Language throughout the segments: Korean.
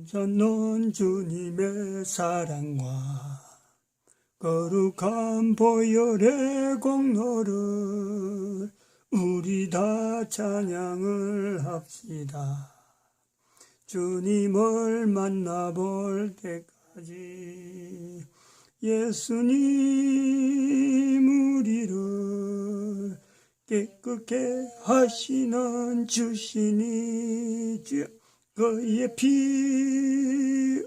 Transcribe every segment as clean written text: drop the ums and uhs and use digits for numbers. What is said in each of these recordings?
넌 주님의 사랑과 거룩한 보혈의 공로를 우리 다 찬양을 합시다. 주님을 만나볼 때까지 예수님 우리를 깨끗게 하시는 주시니 주여 그의 피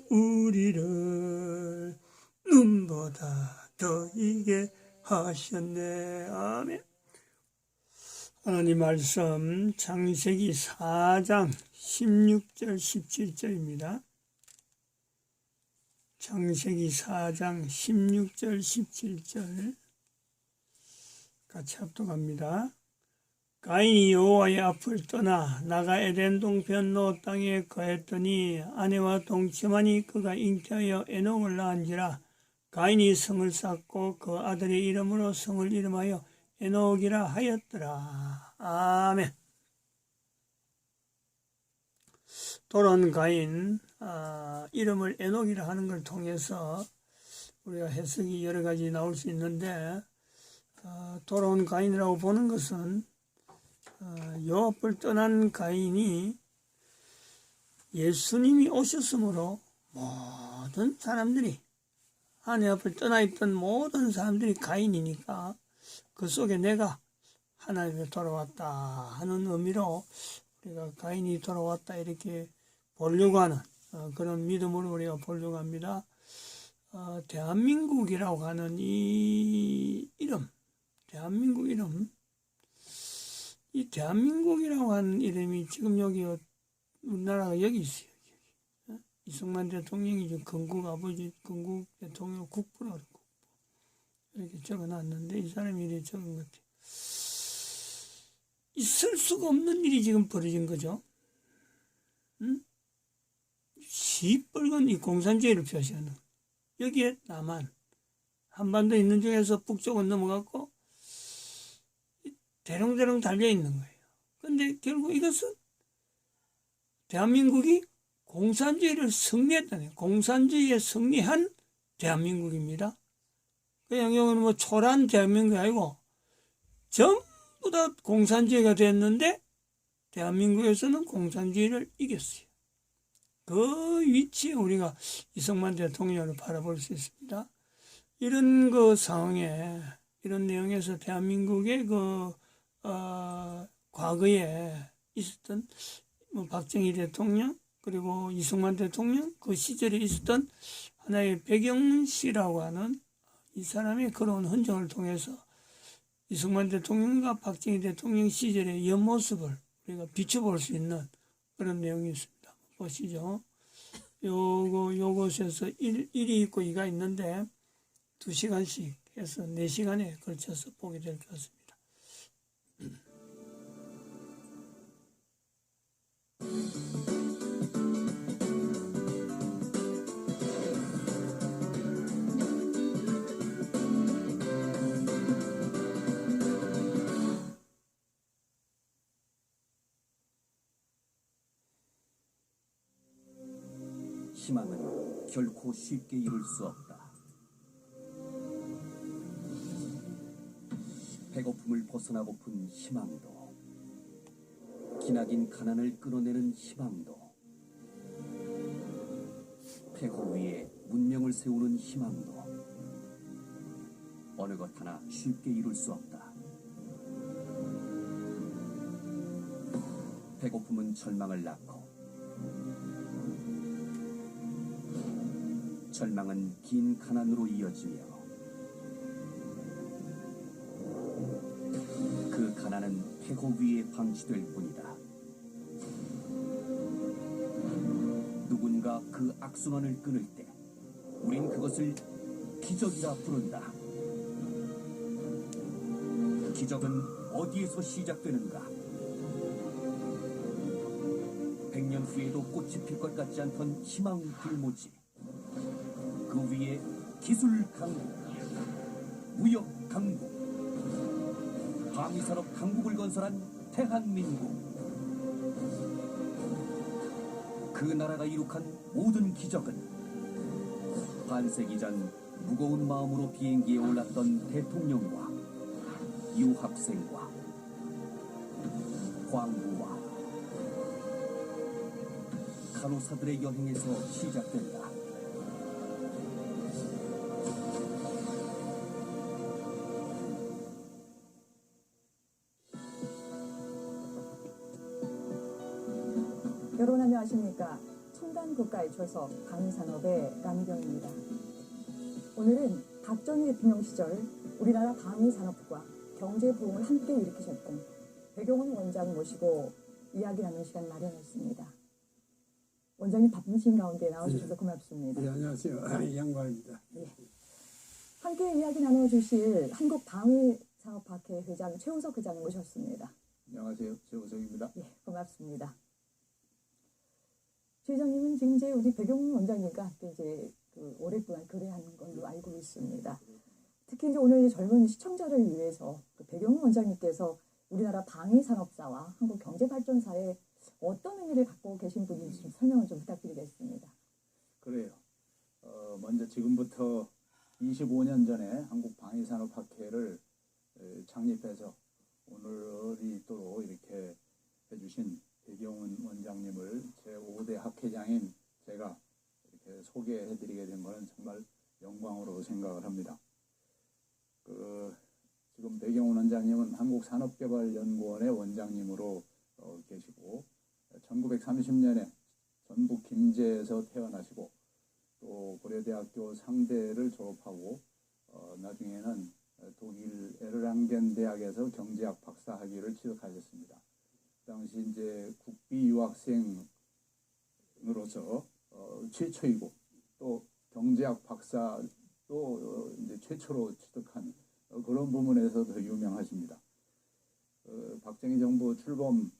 우리를 눈보다 더이게 하셨네. 아멘. 하나님 말씀 창세기 4장 16절 17절입니다. 창세기 4장 16절 17절 같이 합독합니다. 가인이 여호와의 앞을 떠나 나가 에덴 동편 노 땅에 거했더니 아내와 동침하니 그가 잉태하여 에녹을 낳은지라. 가인이 성을 쌓고 그 아들의 이름으로 성을 이름하여 에녹이라 하였더라. 아멘. 돌아온 가인 이름을 에녹이라 하는 걸 통해서 우리가 해석이 여러 가지 나올 수 있는데 돌아온 가인이라고 보는 것은 여호와 앞을 떠난 가인이 예수님이 오셨으므로 모든 사람들이 하나님 앞을 떠나 있던 모든 사람들이 가인이니까 그 속에 내가 하나님에 돌아왔다 하는 의미로 우리가 가인이 돌아왔다 이렇게 보려고 하는 그런 믿음으로 우리가 보려고 합니다. 대한민국이라고 하는 이 이름, 대한민국 이름, 이 대한민국이라고 하는 이름이 지금 여기 우리나라가 여기 있어요. 이승만 대통령이 이제 건국 아버지, 건국 대통령 국부라고 국부 이렇게 적어놨는데 이 사람이 이렇게 적은 것 같아요. 있을 수가 없는 일이 지금 벌어진 거죠. 시뻘건 이 공산주의를 표시하는 여기에 남한 한반도 있는 중에서 북쪽은 넘어갔고 대롱대롱 달려있는 거예요. 근데 결국 이것은 대한민국이 공산주의를 승리했다네. 공산주의에 승리한 대한민국입니다. 그냥 여기는 뭐 초란 대한민국이 아니고 전부 다 공산주의가 됐는데 대한민국에서는 공산주의를 이겼어요. 그 위치에 우리가 이승만 대통령을 바라볼 수 있습니다. 이런 그 상황에 이런 내용에서 대한민국의 과거에 있었던 박정희 대통령 그리고 이승만 대통령 그 시절에 있었던 하나의 백영씨라고 하는 이 사람의 그런 흔적을 통해서 이승만 대통령과 박정희 대통령 시절의 옆모습을 우리가 비춰볼 수 있는 그런 내용이 있습니다. 보시죠. 요것에서 1이 있고 2가 있는데 2시간씩 해서 4시간에 걸쳐서 보게 될 것 같습니다. 희망은 결코 쉽게 이룰 수 없다. 배고픔을 벗어나고픈 희망도, 기나긴 가난을 끊어내는 희망도, 폐허 위에 문명을 세우는 희망도 어느 것 하나 쉽게 이룰 수 없다. 배고픔은 절망을 낳고 절망은 긴 가난으로 이어지며 그 가난은 폐허 위에 방치될 뿐이다. 누군가 그 악순환을 끊을 때 우린 그것을 기적이라 부른다. 기적은 어디에서 시작되는가? 100년 후에도 꽃이 필 것 같지 않던 희망 불모지, 그 위에 기술 강국, 무역 강국, 방위산업 강국을 건설한 대한민국. 그 그 나라가 이룩한 모든 기적은 반세기 전 무거운 마음으로 비행기에 올랐던 대통령과 유학생과 광부와 간호사들의 여행에서 시작된다. 여러분 안녕하십니까. 첨단 국가의 초석 방위산업의 남희경입니다. 오늘은 박정희 대통령 시절 우리나라 방위산업부가 경제부흥을 함께 일으키셨던 배경훈 원장 모시고 이야기 나누는 시간 마련했습니다. 원장님 바쁘신 가운데 나와주셔서 고맙습니다. 네, 안녕하세요. 양관입니다. 예. 함께 이야기 나눠주실 한국방위산업학회 회장 최우석 회장 모셨습니다. 안녕하세요. 최우석입니다. 예, 고맙습니다. 최 회장님은 지금 이제 우리 배경훈 원장님과 함께 이제 오랫동안 거래하는 걸로 알고 있습니다. 특히 이제 오늘 젊은 시청자를 위해서 배경훈 원장님께서 우리나라 방위산업사와 한국경제발전사에 어떤 의미를 갖고 계신 분인지 좀 설명을 좀 부탁드리겠습니다. 그래요. 먼저 지금부터 25년 전에 한국방위산업학회를 창립해서 오늘이 있도록 이렇게 해주신 배경훈 원장님을 제5대 학회장인 제가 이렇게 소개해드리게 된 것은 정말 영광으로 생각을 합니다. 지금 배경훈 원장님은 한국산업개발연구원의 원장님으로 계시고 1930년에 전북 김제에서 태어나시고 또 고려대학교 상대를 졸업하고 나중에는 독일 에르랑겐 대학에서 경제학 박사 학위를 취득하셨습니다. 그 당시 이제 국비 유학생으로서 최초이고 또 경제학 박사도 이제 최초로 취득한 그런 부분에서 더 유명하십니다. 박정희 정부 출범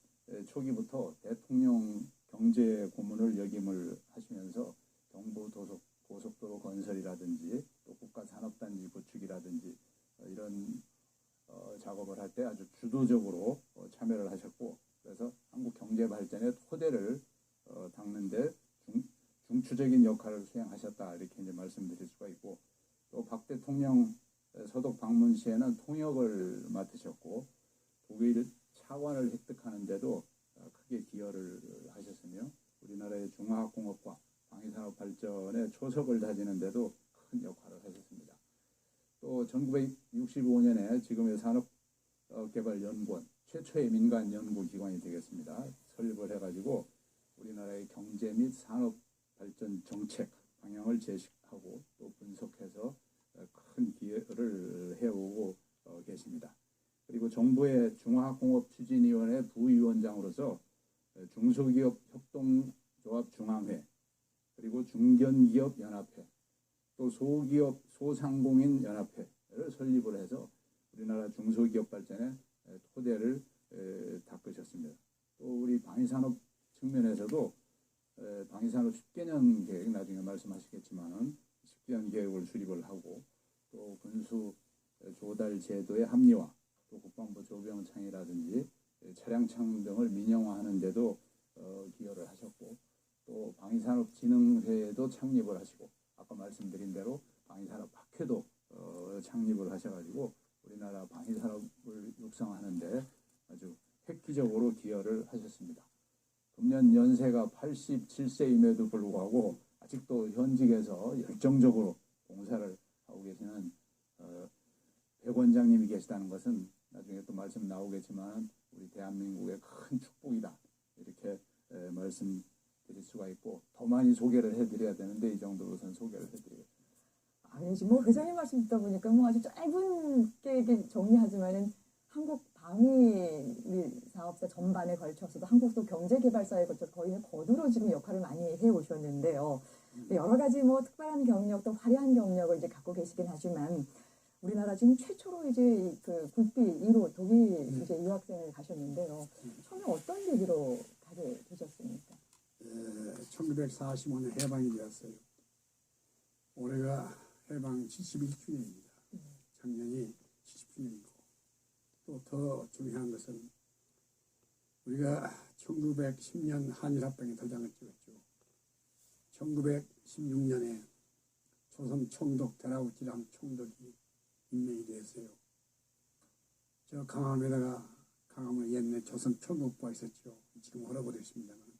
초기부터 대통령 경제 고문을 역임을 하시면서 경부 고속도로 건설이라든지 또 국가산업단지 구축이라든지 이런 작업을 할 때 아주 주도적으로 참여를 하셨고 그래서 한국 경제 발전의 토대를 닦는데 중추적인 역할을 수행하셨다 이렇게 이제 말씀드릴 수가 있고 또 박 대통령 서독 방문 시에는 통역을 맡으셨고 독일 차관을 획득하는 데도 크게 기여를 하셨으며 우리나라의 중화학공업과 방위산업 발전의 초석을 다지는 데도 큰 역할을 하셨습니다. 또 1965년에 지금의 산업개발연구원 최초의 민간 연구기관이 되겠습니다. 설립을 해가지고 우리나라의 경제 및 산업 발전 정책 방향을 제시하고 또 분석해서 큰 기여를 해오고 계십니다. 그리고 정부의 중화학공업추진위원회 부위원장으로서 중소기업 협동조합 중앙회 그리고 중견기업연합회 또 소기업 소상공인 연합회를 설립을 해서 우리나라 중소기업 발전의 토대를 닦으셨습니다. 또 우리 방위산업 측면에서도 방위산업 10개년 계획 나중에 말씀하시겠지만은 10개년 계획을 수립을 하고 또 군수 조달 제도의 합리화 또 국방부 조병창이라든지 차량창 등을 민영화하는 데도 기여를 하셨고 또 방위산업진흥회도 창립을 하시고 아까 말씀드린 대로 방위산업학회도 창립을 하셔가지고 우리나라 방위산업을 육성하는데 아주 획기적으로 기여를 하셨습니다. 금년 연세가 87세임에도 불구하고 아직도 현직에서 열정적으로 봉사를 하고 계시는 백 원장님이 계시다는 것은 나중에 또 말씀 나오겠지만 우리 대한민국의 큰 축복이다 이렇게 말씀드릴 수가 있고 더 많이 소개를 해드려야 되는데 이 정도로선 소개를 해드리겠습니다. 아니지 뭐 회장님 말씀 듣다 보니까 뭐 아주 짧게 정리하지만은 한국 방위 사업사 전반에 걸쳐서도 한국도 경제개발사에 걸쳐 거의 거두로 지금 역할을 많이 해 오셨는데요. 여러 가지 뭐 특별한 경력 또 화려한 경력을 이제 갖고 계시긴 하지만 우리나라 지금 최초로 이제 그 국비 1호 독일 이제 유학생을 가셨는데요. 처음에 어떤 계기로 가게 되셨습니까? 1945년 해방이 되었어요. 올해가 해방 71주년입니다. 작년이 70주년이고 또 더 중요한 것은 우리가 1910년 한일합병에 도장을 찍었죠. 1916년에 조선 총독 대라우지랑 총독이 임명이 되었어요. 저 강화에다가 강화문 옛날 조선 총독부가 있었죠. 지금 얼어버렸습니다만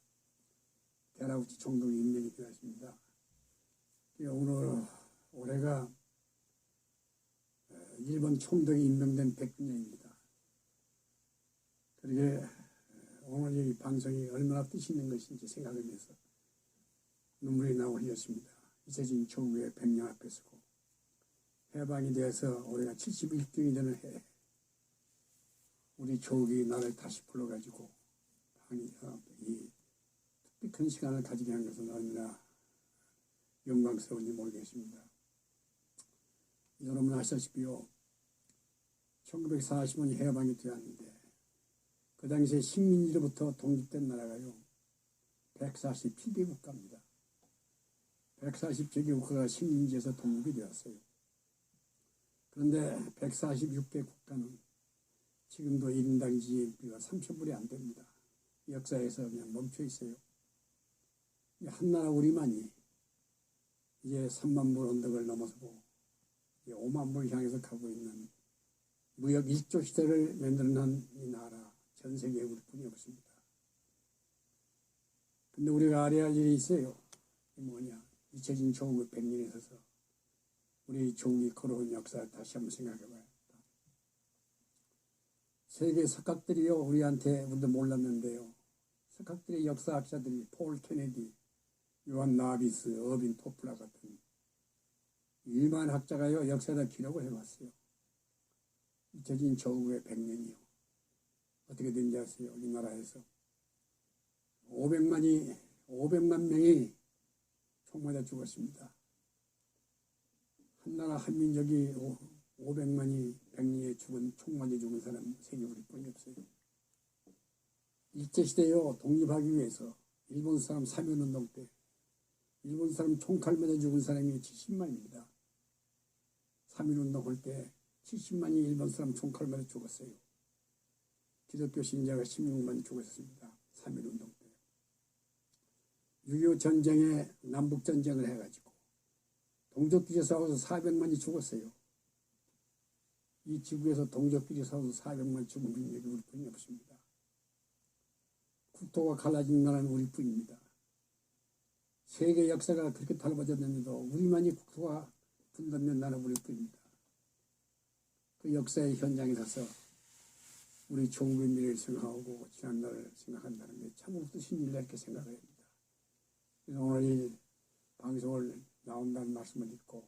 대라우지 총독이 임명이 되었습니다. 오늘 올해가 일본 총독이 임명된 100주년입니다. 그러게 오늘 이 방송이 얼마나 뜻이 있는 것인지 생각하면서 눈물이 나고 흘렸습니다. 이세진 조국의 100년 앞에 서고 해방이 돼서 올해가 71주년이 되는 해 우리 조국이 나를 다시 불러가지고 이 뜻깊은 시간을 가지게 한 것은 얼마나 영광스러운지 모르겠습니다. 여러분 아시다시피요 1940년이 해방이 되었는데 그 당시에 식민지로부터 독립된 나라가요 147개 국가입니다. 147개 국가가 식민지에서 독립이 되었어요. 그런데 146개 국가는 지금도 1인당 GNP가 3,000불이 안 됩니다. 역사에서 그냥 멈춰 있어요. 한 나라 우리만이 이제 3만 불 언덕을 넘어서고 이제 5만 불 향해서 가고 있는 무역 1조 시대를 만들어낸 이 나라 전 세계에 우리뿐이 없습니다. 근데 우리가 알아야 할 일이 있어요. 이 뭐냐 잊혀진 조국의 100년에 있어서 우리 조국이 걸어온 역사를 다시 한번 생각해 봐야 합니다. 세계 석학들이요 우리한테 우리도 몰랐는데요. 석학들의 역사학자들이 폴 케네디, 요한 나비스, 어빈 토플라 같은 유명한 학자가요 역사에다 기록을 해왔어요. 잊혀진 조국의 100년이요. 어떻게 된지 아세요? 우리나라에서 500만 명이 총 맞아 죽었습니다. 한 나라 한 민족이 500만이 100년에 총 맞아 죽은 사람 세계 우리뿐이 없어요. 일제시대요 독립하기 위해서 일본 사람 3.1운동 때 일본 사람 총칼 맞아 죽은 사람이 70만입니다. 3.1운동 할 때 70만이 일본 사람 총칼 맞아 죽었어요. 기독교 신자가 16만 죽었습니다. 3.1운동 때. 6.25 전쟁에 남북전쟁을 해가지고 동족끼리 싸워서 400만이 죽었어요. 이 지구에서 동족끼리 싸워서 400만 죽은 민족이 우리뿐이 없습니다. 국토가 갈라진 나라는 우리뿐입니다. 세계 역사가 그렇게 달라졌는데도 우리만이 국토가 분단된 나라는 우리뿐입니다. 그 역사의 현장에 서서 우리 조국의 미래를 생각하고 지난날을 생각한다는 게 참 뜻인 일이라 이렇게 생각해야 합니다. 그래서 오늘 이 방송을 나온다는 말씀을 듣고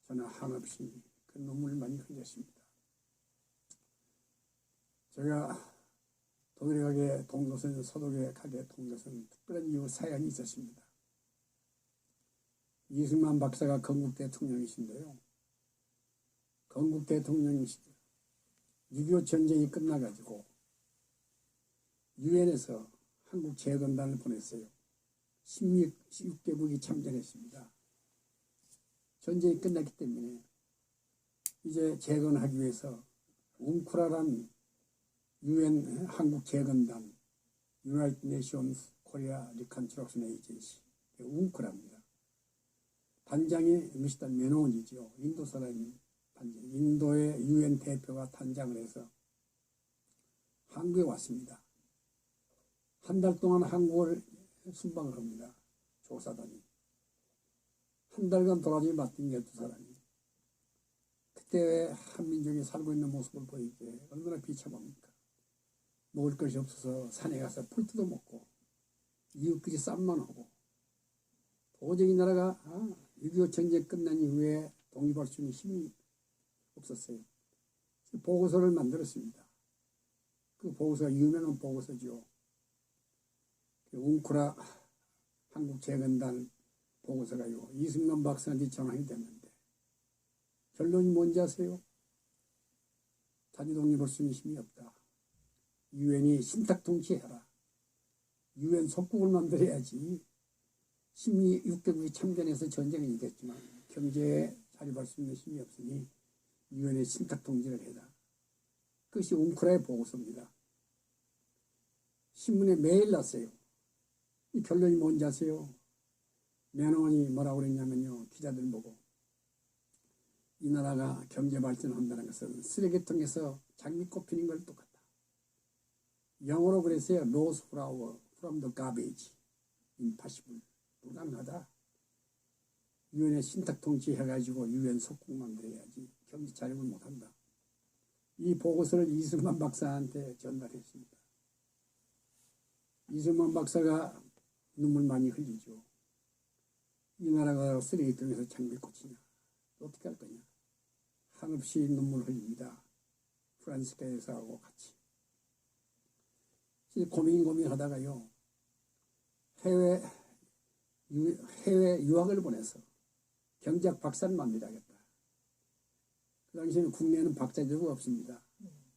저는 한없이 그 눈물을 많이 흘렸습니다. 제가 독일에 가게 동도선, 서독에 가게 동도선 특별한 이유 사연이 있었습니다. 이승만 박사가 건국 대통령이신데요. 건국 대통령이시죠. 6.25 전쟁이 끝나가지고 유엔에서 한국 재건단을 보냈어요. 16개국이 참전했습니다. 전쟁이 끝났기 때문에 이제 재건하기 위해서 웅쿠라란 유엔 한국 재건단 United Nations Korea Reconstruction Agency 웅쿠라입니다. 단장이 미스터 메논이죠. 인도 사람이 단장. 인도의 유엔 대표가 단장을 해서 한국에 왔습니다. 한 달 동안 한국을 순방을 합니다. 조사단이. 한 달간 도라지 맞던 12사람이. 그때 한민족이 살고 있는 모습을 보일 때 얼마나 비참합니까? 먹을 것이 없어서 산에 가서 풀 뜯어 먹고 이웃끼리 싸움만 하고 도저히 나라가 6.25 전쟁 끝난 이후에 독립할 수 있는 힘이 없었어요. 보고서를 만들었습니다. 그 보고서가 유명한 보고서죠. 웅쿠라 한국 재건단 보고서가요. 이승만 박사한테 전환이 됐는데 결론이 뭔지 아세요? 자주 독립할 수 있는 힘이 없다. 유엔이 신탁 통치해라. 유엔 속국을 만들어야지. 16개국이 참전해서 전쟁을 이겼지만 경제에 자립할 수 있는 힘이 없으니 유엔의 신탁 통치를 해라. 그것이 웅쿠라의 보고서입니다. 신문에 매일 났어요. 이 결론이 뭔지 아세요? 매너원이 뭐라고 그랬냐면요. 기자들 보고 이 나라가 경제 발전한다는 것은 쓰레기통에서 장미꽃 피는 걸 똑같다. 영어로 그랬어요. Rose flower from the garbage. impossible. 불가능하다. 유엔에 신탁 통치해가지고 유엔 속국 만들어야지 경제 자립을 못한다. 이 보고서를 이승만 박사한테 전달했습니다. 이승만 박사가 눈물 많이 흘리죠. 이 나라가 쓰레기통에서 장미꽃이냐. 어떻게 할 거냐. 한없이 눈물 흘립니다. 프란스 대사하고 같이. 고민하다가요. 해외 유학을 보내서 경제학 박사를 만들어야겠다. 그 당시에는 국내에는 박사제도가 없습니다.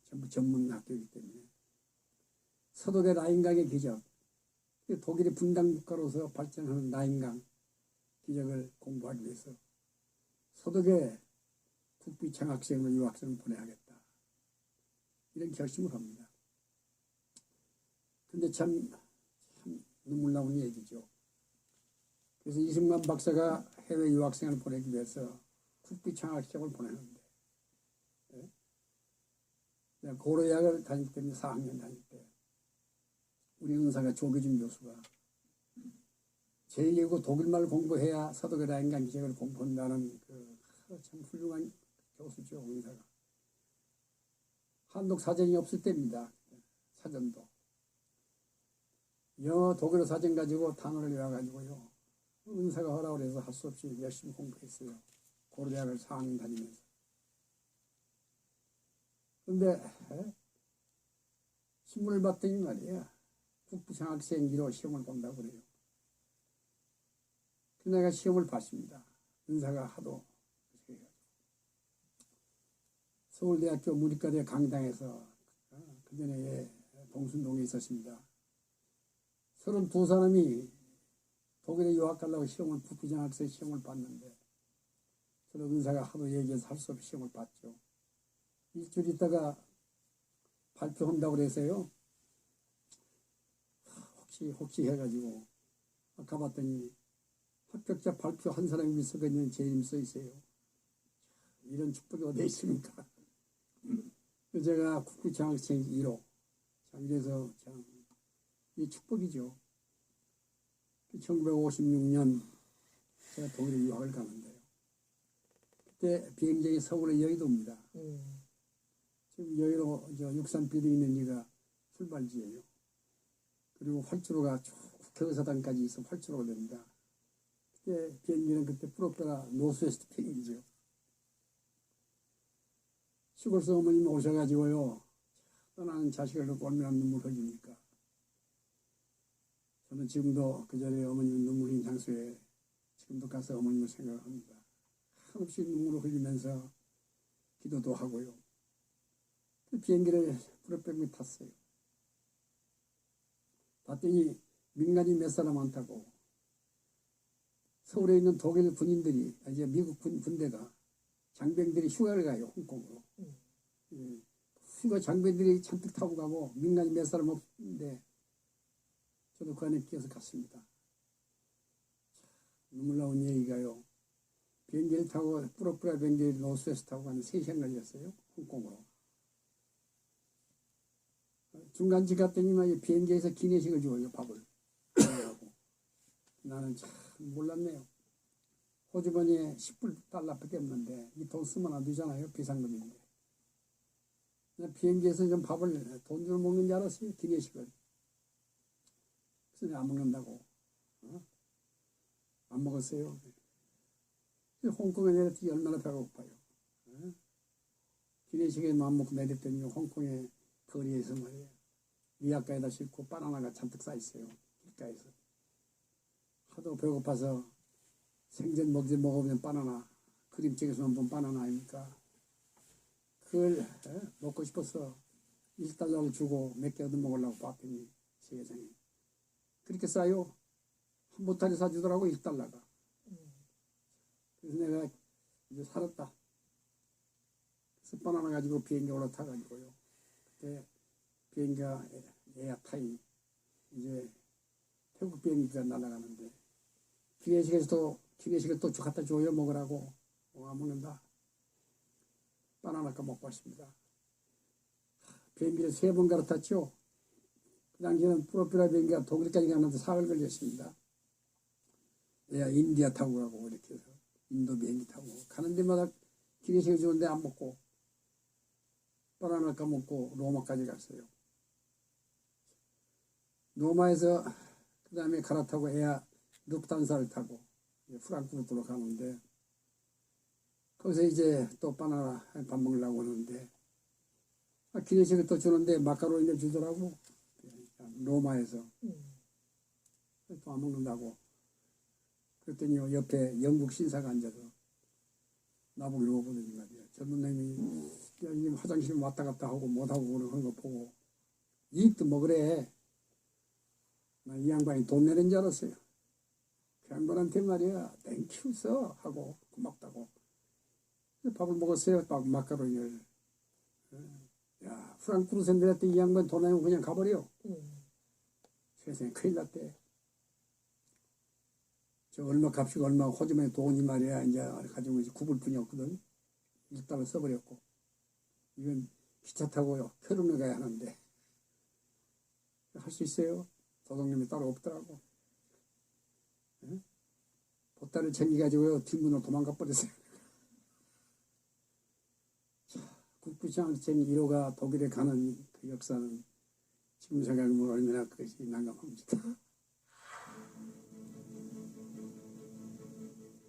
전부 전문 학교이기 때문에. 서독의 라인강의 기적, 독일이 분단 국가로서 발전하는 라인강 기적을 공부하기 위해서 서독에 국비창 학생을 유학생을 보내야겠다. 이런 결심을 합니다. 근데 참 눈물 나오는 얘기죠. 그래서 이승만 박사가 해외 유학생을 보내기 위해서 국비창학생을 보내는데 고려대학을 다닐 때는 4학년 다닐 때 우리 은사가 조기준 교수가 제2외국어 독일말을 공부해야 서독의 라인강 기적을 공부한다는 참 훌륭한 교수죠. 은사가. 한독 사전이 없을 때입니다. 사전도. 영어 독일어 사전 가지고 단어를 외워가지고요. 은사가 허락을 해서 할 수 없이 열심히 공부했어요. 고려대학을 4학년 다니면서. 그런데 신문을 봤더니 말이야. 국부장학생기로 시험을 본다고 그래요. 그 내가 시험을 봤습니다. 은사가 하도 서울대학교 문이과대 강당에서 그 전에 동순동에 있었습니다. 32사람이 독일에 유학 가려고 국부장학생 시험을 봤는데 저는 은사가 하도 얘기해서 할 수 없이 시험을 봤죠. 일주일 있다가 발표한다고 그래서요. 혹시 해가지고 가봤더니 합격자 발표 한 사람이 있었거든요. 제 이름 써 있어요. 이런 축복이 어디 있습니까? 제가 국부장학생 1호. 이래서 참 이 축복이죠. 1956년 제가 독일에 유학을 가는데요. 그때 비행장이 서울의 여의도입니다. 지금 여의도 육산 빌딩 있는 데가 출발지예요. 그리고 활주로가 쭉 국회의사당까지 있어 활주로가 됩니다. 그때 비행기는 그때 프로페라 노스웨스트 비행기죠. 시골서 어머님 오셔가지고요. 떠나는 자식을 놓고 얼마나 눈물 흘립니까? 저는 지금도 그 자리에 어머님 눈물 흘린 장소에 지금도 가서 어머님을 생각합니다. 한없이 눈물을 흘리면서 기도도 하고요. 그 비행기를 프로펠러에 탔어요. 봤더니 민간인 몇 사람 안 타고 서울에 있는 독일 군인들이 이제 미국 군대가 장병들이 휴가를 가요. 홍콩으로. 휴가 장병들이 잔뜩 타고 가고 민간인 몇 사람 없는데 저도 그 안에 끼어서 갔습니다. 눈물 나온 얘기가요. 비행기를 타고 프로프라 비행기를 노스웨스트 타고 가는 3시간 걸렸어요. 홍콩으로. 중간지 갔더니 비행기에서 기내식을 줘요. 밥을. 나는 참 몰랐네요. 호주머니에 $10밖에 없는데 이 돈 쓰면 안 되잖아요. 비상금인데. 비행기에서 좀 밥을 돈 주고 먹는 줄 알았어요. 기내식을. 그래서 안 먹는다고. 안 먹었어요. 홍콩에 내렸더니 얼마나 배가 고파요. 기내식에 맘 먹고 내렸더니 홍콩의 거리에서 말이에요. 위아까에다 싣고 바나나가 잔뜩 쌓여있어요. 길가에서. 하도 배고파서 생전 먹으면 바나나, 그림책에서만 본 바나나 아닙니까? 그걸 먹고 싶어서 $1를 주고 몇 개 얻어 먹으려고 봤더니 세상에. 그렇게 싸요. 한 보따리 사주더라고 $1가. 그래서 내가 이제 살았다. 그래서 바나나 가지고 비행기 올라타가지고요. 그때 비행기가 에어타임 이제 태국 비행기가 날아가는데 기내식을 또 갖다 줘요 먹으라고. 안 먹는다. 바나나 까먹고 왔습니다. 비행기를 3번 갈아탔죠. 그 당시에는 프로페라 비행기가 독일까지 가는데 사흘 걸렸습니다. 인디아 타고 가고 이렇게 해서 인도 비행기 타고 가는 데마다 기내식을 주는데 안 먹고 바나나 까먹고 로마까지 갔어요. 로마에서 그 다음에 갈아타고 루프탄사를 타고 프랑크푸르트로 가는데 거기서 이제 또 바나나 밥 먹으려고 하는데 기내식을 또 주는데 마카로니를 주더라고. 로마에서 또 안 먹는다고. 그랬더니 옆에 영국 신사가 앉아서 나보고 이러고 보더니 말이야. 젊은 놈이 화장실 왔다 갔다 하고 못하고 그러는 거 보고 이익도 먹으래. 나 이 양반이 돈 내는 줄 알았어요. 그 양반한테 말이야 땡큐 써 하고 고맙다고. 밥을 먹었어요. 마카로니를. 야 프랑크푸르트에 내렸더니 이 양반 돈 내면 그냥 가버려. 세상에 큰일 났대. 저 얼마 값이고 얼마 호주머니 돈이 말이야 이제 가지고 이제 굽을 뿐이 없거든. 일단은 써버렸고 이건 기차 타고요 페루에 가야 하는데 할 수 있어요? 도둑님이 따로 없더라고. 보따리를 챙겨가지고요 뒷문으로 도망가 버렸어요. 국부장학생이 1호가 독일에 가는 그 역사는 지금 생각하면 얼마나 그것이 난감합니다.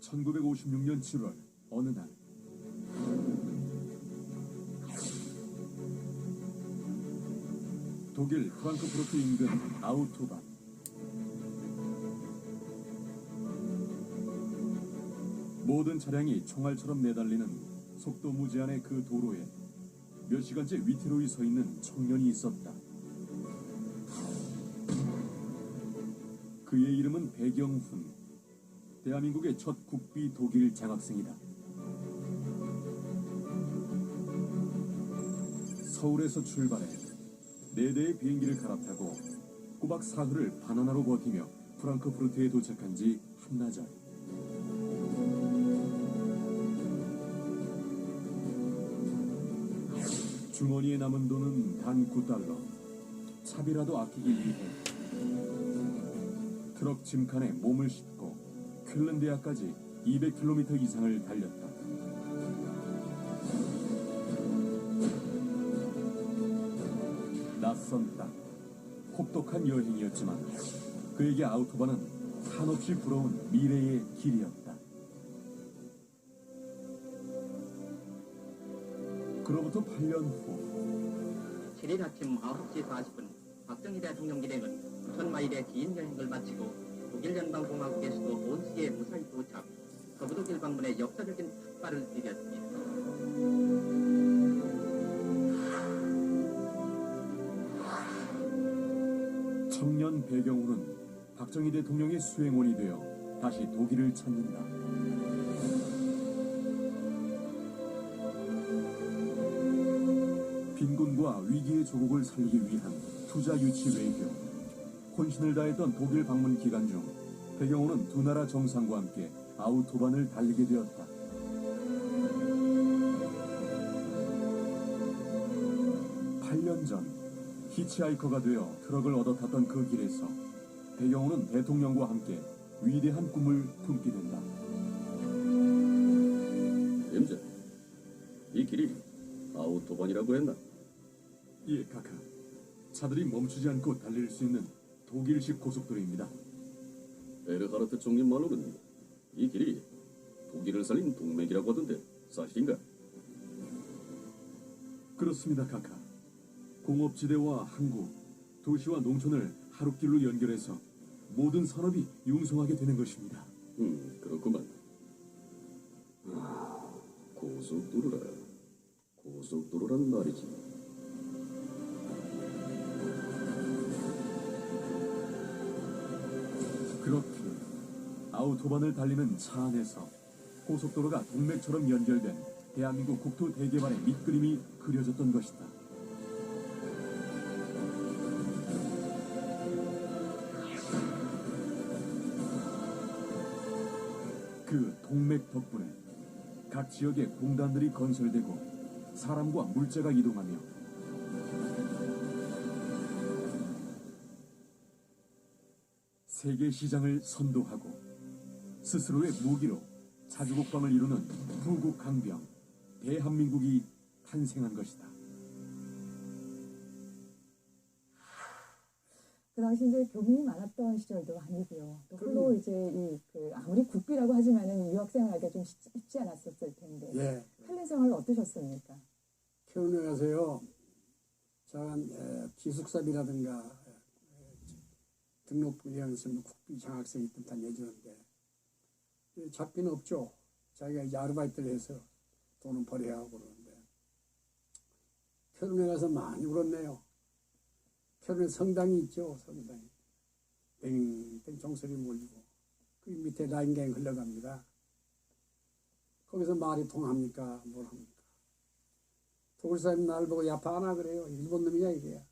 1956년 7월 어느 날 독일 프랑크푸르트 인근 아우토반. 모든 차량이 총알처럼 내달리는 속도 무제한의 그 도로에 몇 시간째 위태로이 서 있는 청년이 있었다. 그의 이름은 배경훈. 대한민국의 첫 국비 독일 장학생이다. 서울에서 출발해 4대의 비행기를 갈아타고 꼬박 사흘을 바나나로 버티며 프랑크푸르트에 도착한 지 한나절. 주머니에 남은 돈은 단 9달러. 차비라도 아끼기 위해 트럭 짐칸에 몸을 싣고 쾰른 대학까지 200km 이상을 달렸다. 낯선 땅, 혹독한 여행이었지만 그에게 아우토반은 한없이 부러운 미래의 길이었다. 그로부터 8년 후 7일 아침 9시 40분 박정희 대통령 일행은 1000마일의 긴 여행을 마치고 독일 연방공화국의 수도 본스에 무사히 도착, 서부독일 방문의 역사적인 탁발을 디뎠습니다. 청년 배경훈은 박정희 대통령의 수행원이 되어 다시 독일을 찾는다. 빈곤과 위기의 조국을 살리기 위한 투자 유치 외교. 혼신을 다했던 독일 방문 기간 중 배경훈은 두 나라 정상과 함께 아우토반을 달리게 되었다. (8년) 전 히치하이커가 되어 트럭을 얻어 탔던 그 길에서 배경훈은 대통령과 함께 위대한 꿈을 품게 된다. 임자, 이 길이 아우토반이라고 했나? 예, 카카. 차들이 멈추지 않고 달릴 수 있는 독일식 고속도로입니다. 에르하르트 총리 말로는 이 길이 독일을 살린 동맥이라고 하던데 사실인가? 그렇습니다, 카카. 공업지대와 항구, 도시와 농촌을 하루길로 연결해서 모든 산업이 융성하게 되는 것입니다. 그렇구만. 고속도로란 말이지. 그렇게 아우토반을 달리는 차 안에서 고속도로가 동맥처럼 연결된 대한민국 국토 대개발의 밑그림이 그려졌던 것이다. 그 동맥 덕분에 각 지역에 공단들이 건설되고 사람과 물자가 이동하며 세계 시장을 선도하고 스스로의 무기로 자주국방을 이루는 부국강병 대한민국이 탄생한 것이다. 그 당시 이제 교민이 많았던 시절도 아니고요. 또 홀로 이제 아무리 국비라고 하지만은 유학 생활하기가 좀 쉽지 않았었을 텐데. 예. 헬렌 생활 어떠셨습니까? 켈른에 가서요, 작은 기숙사비라든가 등록부에서 국비 장학생이 있던 다 내주는데 잡기는 없죠. 자기가 이제 아르바이트를 해서 돈은 벌어야 하고 그러는데 켈른에 가서 많이 울었네요. 켈른에 성당이 있죠. 성당이 땡땡 종소리 몰리고 그 밑에 라인강이 흘러갑니다. 거기서 말이 통합니까? 뭘 합니까? 독일 사람이 나를 보고 야파나 그래요. 일본 놈이야 이게.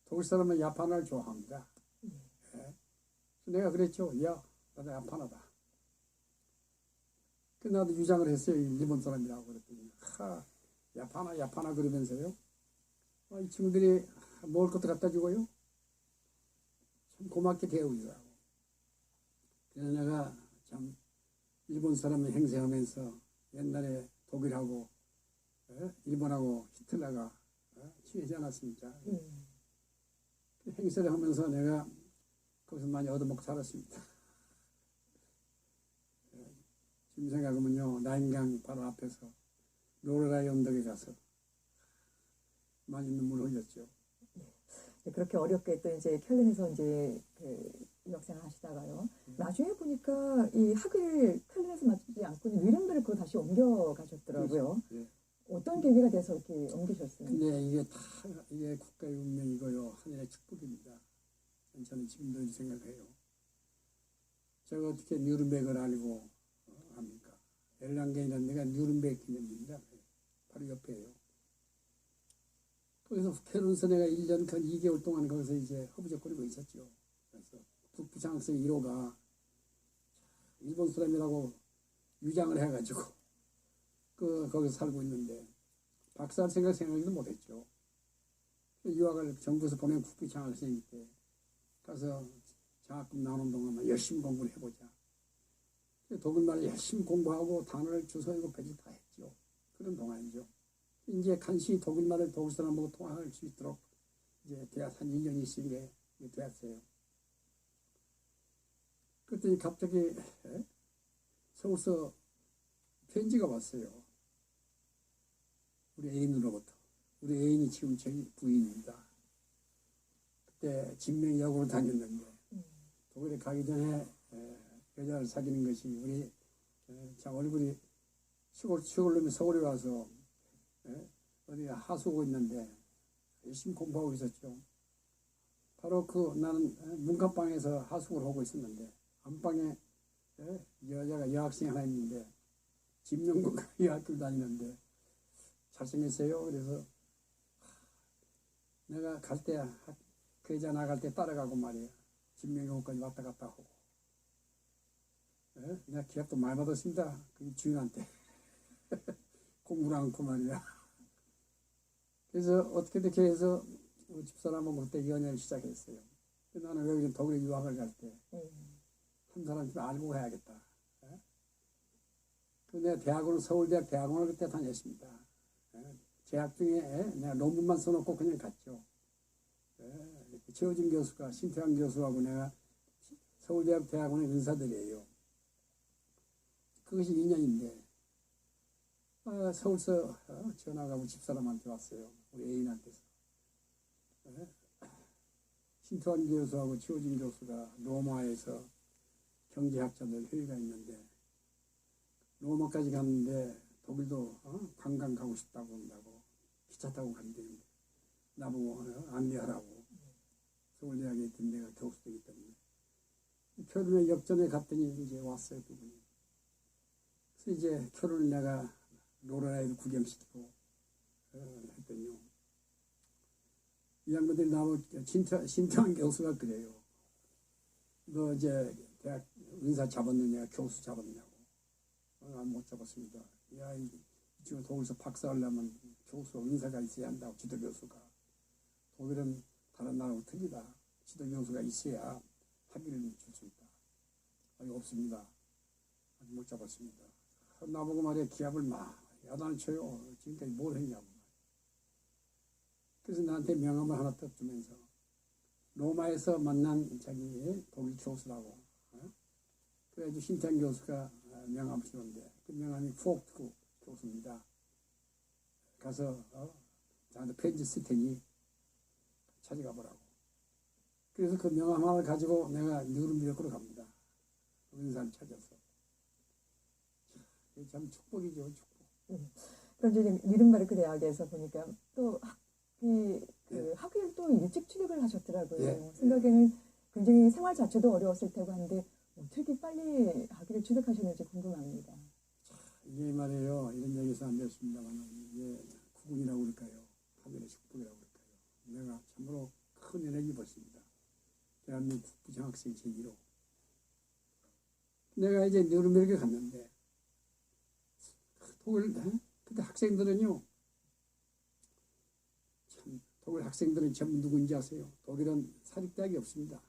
독일 사람은 야파나를 좋아합니다. 예. 내가 그랬죠. 야, 나도 야파나다. 그 나도 유장을 했어요. 일본 사람이라고 그랬더니 야파나 그러면서요. 이 친구들이 먹을 것도 갖다 주고요. 참 고맙게 대우더라고. 그래서 내가 참 일본 사람을 행세하면서 옛날에 독일하고 일본하고 히틀러가 친하지 않았습니까? 그 행세를 하면서 내가 거기서 많이 얻어먹고 살았습니다. 지금 생각하면요, 라인강 바로 앞에서 로레라이 언덕에 가서 많이 눈물을 흘렸죠. 그렇게 어렵게 또 이제 켈른에서 이제 유학생활 하시다가요. 나중에 보니까 이 학을 켈른에서 맞지 않고 뉘른베르크로 다시 옮겨가셨더라고요. 예. 어떤 계기가 돼서 이렇게 옮기셨습니까? 근데 이게 국가의 운명이고요. 하늘의 축복입니다. 저는 지금도 이 생각해요. 제가 어떻게 뉘른베르크를 알고 합니까? 엘랑겐이라는 데가 뉘른베르크 기념입니다. 바로 옆에요. 거기서 켈른에서 내가 1년 2개월 동안 거기서 이제 허부적거리고 있었죠. 그래서 국부장학생 1호가 일본 사람이라고 유장을 해가지고 거기서 살고 있는데 박사할 생각도 못했죠. 유학을 정부에서 보낸 국부장학생일 때 가서 장학금 나오는 동안만 열심히 공부를 해보자. 독일말을 열심히 공부하고 단어를 주워이고 배지 다 했죠. 그런 동안이죠. 이제 간신히 독일말을 독일 사람하고 통화할 수 있도록 이제 대학 한 2년 있으게 되었어요. 그랬더니 갑자기 서울서 편지가 왔어요. 우리 애인으로부터. 우리 애인이 지금 저희 부인입니다. 그때 진명여고로 다녔는데 독일에 가기 전에 여자를 사귀는 것이 우리 참 얼굴이 시골놈이 서울에 와서 어디 하수고 있는데 열심히 공부하고 있었죠. 바로 나는 문간방에서 하수구를 하고 있었는데 안방에 여자가 여학생이 하나 있는데 김명국 이 학교 다니는데 잘생겼어요. 그래서 내가 갈 때 그 여자 나갈 때 따라가고 말이야. 김명국까지 왔다 갔다 하고 내가 기합도 많이 받았습니다. 그 주인한테 공부를 않고 말이야. 그래서 어떻게든 해서 우리 집사람하고 그때 연애를 시작했어요. 나는 여기 독일에 유학을 갈 때 한 사람 좀 알고 가야겠다. 내가 대학원을 서울대학 대학원을 그때 다녔습니다. 재학 중에 내가 논문만 써놓고 그냥 갔죠. 최호진 교수가 신태환 교수하고 내가 서울대학 대학원의 은사들이에요. 그것이 2년인데 서울서 전화가 우리 집사람한테 왔어요. 우리 애인한테서. 신태환 교수하고 최호진 교수가 로마에서 경제학자들 회의가 있는데 로마까지 갔는데 독일도 관광 가고 싶다고 한다고 기차 타고 간대. 나보고 안내하라고. 서울대학에 있던 내가 교수되기 때문에. 켈른에 역전에 갔더니 이제 왔어요, 두 분이. 그래서 이제 켈른을 내가 로레라이를 구경시키고 했더니요. 이 양반들이 나보고 신태환 교수가 그래요. 너 이제 대학 은사 잡았느냐, 교수 잡았느냐고. 못 잡았습니다. 야, 지금 독일에서 박사하려면 교수 은사가 있어야 한다고, 지도 교수가. 독일은 다른 나라하고 틀리다. 지도 교수가 있어야 학위를 줄 수 있다. 아니, 없습니다. 아직 못 잡았습니다. 나보고 말이야, 기합을 막 야단을 쳐요. 지금까지 뭘 했냐고. 그래서 나한테 명함을 하나 딱 주면서, 로마에서 만난 자기 독일 교수라고. 그래가지고 신태환 교수가 명함을 주는데, 그 명함이 푸옥트 교수입니다. 가서 나한테 편지 쓸 테니 찾아가 보라고. 그래서 그 명함 하나를 가지고 내가 누른비역으로 갑니다. 은사를 찾아서. 이게 참 축복이죠, 축복. 그런데 이제 니른베르크 대학에서 보니까 또 학위를 또 일찍 취득을 하셨더라고요. 예. 생각에는 굉장히 생활 자체도 어려웠을 테고 한데 어떻게 빨리 학위를 취득하셨는지 궁금합니다. 이게 말이에요. 이런 얘기에서 안 됐습니다만, 이게 구군이라고 그럴까요? 하늘의 축복이라고 그럴까요? 내가 참으로 큰 은혜를 입었습니다. 대한민국 부장학생 제1호. 내가 이제 느른베르크에 갔는데, 독일, 그때 학생들은요, 참, 독일 학생들은 전부 누군지 아세요? 독일은 사립대학이 없습니다.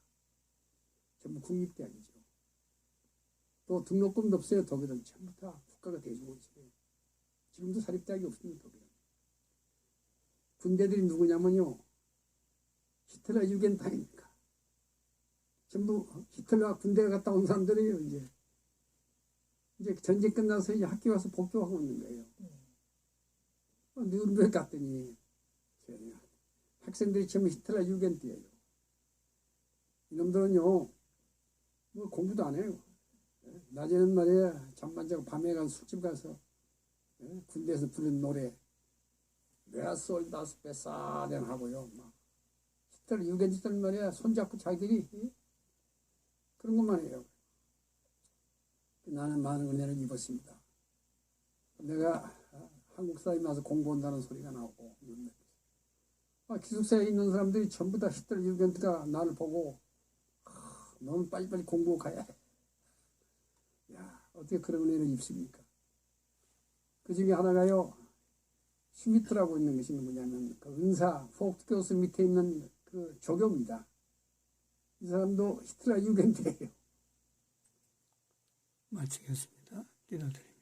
전부 국립대학이죠. 또 등록금도 없어요. 독일은 전부 다 국가가 대주고 있어요. 지금도 사립대학이 없습니다. 독일은. 군대들이 누구냐면요, 히틀러 유겐타입니까? 전부 히틀러 군대에 갔다 온 사람들이에요. 이제 전쟁 끝나서 이제 학교 와서 복교하고 있는 거예요. 느른베르크 갔더니 학생들이 전부 히틀러 유겐트예요. 이놈들은요, 뭐 공부도 안 해요. 낮에는 말이야 잠만 자고 밤에 가서 술집 가서 군대에서 부르는 노래 메아솔다스 베사덴 하고요. 막 히틀러 유겐트들 말이야 손잡고 자기들이 그런 것만 해요. 나는 많은 은혜를 입었습니다. 내가 한국 사람이 와서 공부한다는 소리가 나오고, 기숙사에 있는 사람들이 전부 다 히틀러 유겐트가 나를 보고, 너는 빨리빨리 공부 가야 해. 야, 어떻게 그런 은혜를 입습니까? 그 중에 하나가요, 슈미트라고 있는 것이 뭐냐면, 그 은사, 포크트 교수 밑에 있는 그 조교입니다. 이 사람도 히틀러 유겐트예요. 마치겠습니다. 기도드립니다.